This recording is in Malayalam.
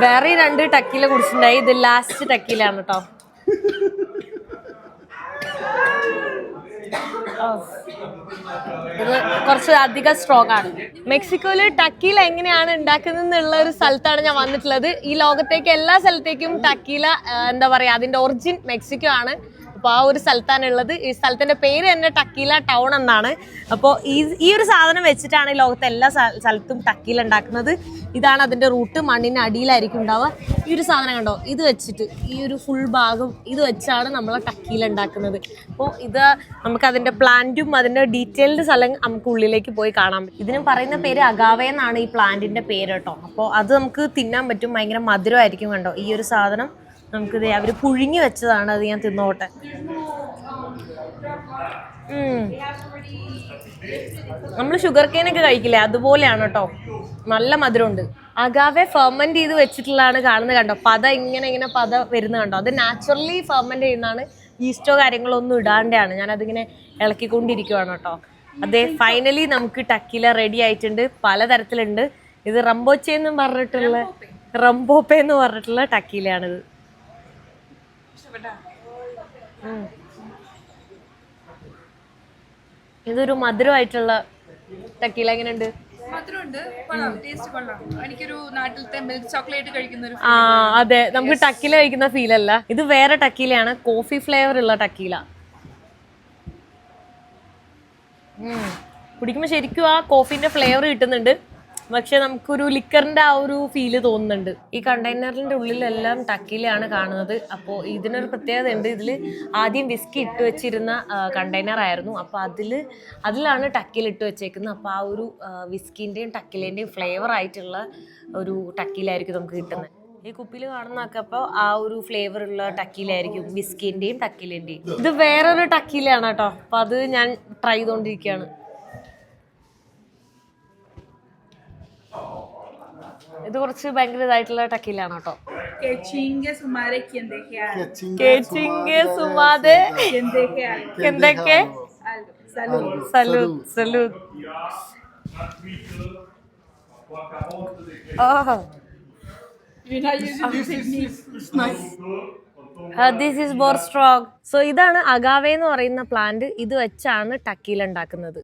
വേറെ 2 ടക്കീല കുടിച്ചിട്ടുണ്ടായി. ഇത് ലാസ്റ്റ് ടക്കീലാണ് കേട്ടോ. ഇത് കുറച്ച് അധികം സ്ട്രോങ് ആണ്. മെക്സിക്കോയില് ടക്കീല എങ്ങനെയാണ് ഉണ്ടാക്കുന്നതെന്നുള്ള ഒരു സ്ഥലത്താണ് ഞാൻ വന്നിട്ടുള്ളത്. ഈ ലോകത്തേക്ക് എല്ലാ സ്ഥലത്തേക്കും ടക്കീല എന്താ പറയാ, അതിന്റെ ഒറിജിൻ മെക്സിക്കോ ആണ്. അപ്പോൾ ആ ഒരു സ്ഥലത്താണ് ഉള്ളത്. ഈ സ്ഥലത്തിന്റെ പേര് തന്നെ ടക്കീല ടൗൺ എന്നാണ്. അപ്പോൾ ഈ ഒരു സാധനം വെച്ചിട്ടാണ് ഈ ലോകത്തെ എല്ലാ സ്ഥലത്തും ടക്കീല ഉണ്ടാക്കുന്നത്. ഇതാണ് അതിന്റെ റൂട്ട്. മണ്ണിന് അടിയിലായിരിക്കും ഉണ്ടാവുക. ഈ ഒരു സാധനം കണ്ടോ, ഇത് വെച്ചിട്ട് ഈ ഒരു ഫുൾ ഭാഗം ഇത് വെച്ചാണ് നമ്മൾ ടക്കീല ഉണ്ടാക്കുന്നത്. അപ്പോൾ ഇത് നമുക്ക് അതിന്റെ പ്ലാന്റും അതിന്റെ ഡീറ്റെയിൽഡ് സ്ഥലം നമുക്ക് ഉള്ളിലേക്ക് പോയി കാണാൻ പറ്റും. ഇതിന് പറയുന്ന പേര് അഗാവേ എന്നാണ് ഈ പ്ലാന്റിന്റെ പേര് കേട്ടോ. അപ്പോൾ അത് നമുക്ക് തിന്നാൻ പറ്റും. ഭയങ്കര മധുരമായിരിക്കും. കണ്ടോ ഈ ഒരു സാധനം നമുക്കിത് അവർ പുഴുങ്ങി വെച്ചതാണ്. അത് ഞാൻ തിന്നോട്ടെ. നമ്മൾ ഷുഗർ കെയിനൊക്കെ കഴിക്കില്ലേ, അതുപോലെയാണ് കേട്ടോ. നല്ല മധുരമുണ്ട്. അഗാവെ ഫെർമെന്റ് ചെയ്ത് വെച്ചിട്ടുള്ളതാണ് കാണുന്നത്. കണ്ടോ പത ഇങ്ങനെ പത വരുന്നത് കണ്ടോ. അത് നാച്ചുറലി ഫെർമെന്റ് ചെയ്യുന്നതാണ്. ഈസ്റ്റോ കാര്യങ്ങളോ ഒന്നും ഇടാണ്ടാണ്. ഞാനതിങ്ങനെ ഇളക്കിക്കൊണ്ടിരിക്കുവാണ് കേട്ടോ. അതെ, ഫൈനലി നമുക്ക് ടക്കീല റെഡി ആയിട്ടുണ്ട്. പലതരത്തിലുണ്ട്. ഇത് റംബോച്ചെ എന്ന് പറഞ്ഞിട്ടുള്ള റംബോപ്പെ എന്ന് പറഞ്ഞിട്ടുള്ള ടക്കീലയാണിത്. ഇതൊരു മധുരമായിട്ടുള്ള ടക്കീല. എങ്ങനെയുണ്ട്? അതെ, നമുക്ക് ടക്കീല കഴിക്കുന്ന ഫീൽ അല്ല. ഇത് വേറെ ടക്കീലയാണ്. കോഫി ഫ്ലേവർ ഉള്ള ടക്കീല. കുടിക്കുമ്പോൾ ശരിക്കും ആ കോഫിന്റെ ഫ്ലേവർ കിട്ടുന്നുണ്ട്. പക്ഷെ നമുക്കൊരു ലിക്കറിന്റെ ആ ഒരു ഫീല് തോന്നുന്നുണ്ട്. ഈ കണ്ടെയ്നറിന്റെ ഉള്ളിലെല്ലാം ടക്കീലയാണ് കാണുന്നത്. അപ്പോൾ ഇതിനൊരു പ്രത്യേകത ഉണ്ട്. ഇതിൽ ആദ്യം വിസ്കി ഇട്ട് വെച്ചിരുന്ന കണ്ടെയ്നർ ആയിരുന്നു. അപ്പോൾ അതിലാണ് ടക്കീല ഇട്ട് വെച്ചേക്കുന്നത്. അപ്പോൾ ആ ഒരു വിസ്കിന്റെയും ടക്കീലേന്റെയും ഫ്ലേവർ ആയിട്ടുള്ള ഒരു ടക്കീലായിരിക്കും നമുക്ക് കിട്ടുന്നത്. ഈ കുപ്പിയിൽ കാണുന്നൊക്കെ അപ്പോൾ ആ ഒരു ഫ്ലേവർ ഉള്ള ടക്കീലായിരിക്കും, വിസ്കിന്റെയും ടക്കീലേന്റെയും. ഇത് വേറൊരു ടക്കീലയാണ് കേട്ടോ. അപ്പൊ അത് ഞാൻ ട്രൈ ചെയ്തോണ്ടിരിക്കുകയാണ്. ഇത് കുറച്ച് ഭയങ്കര ഇതായിട്ടുള്ള ടക്കീലാണ് കേട്ടോ. This is more strong. So ഇതാണ് അഗാവേ എന്ന് പറയുന്ന പ്ലാന്റ്. ഇത് വെച്ചാണ് ടക്കീല ഉണ്ടാക്കുന്നത്.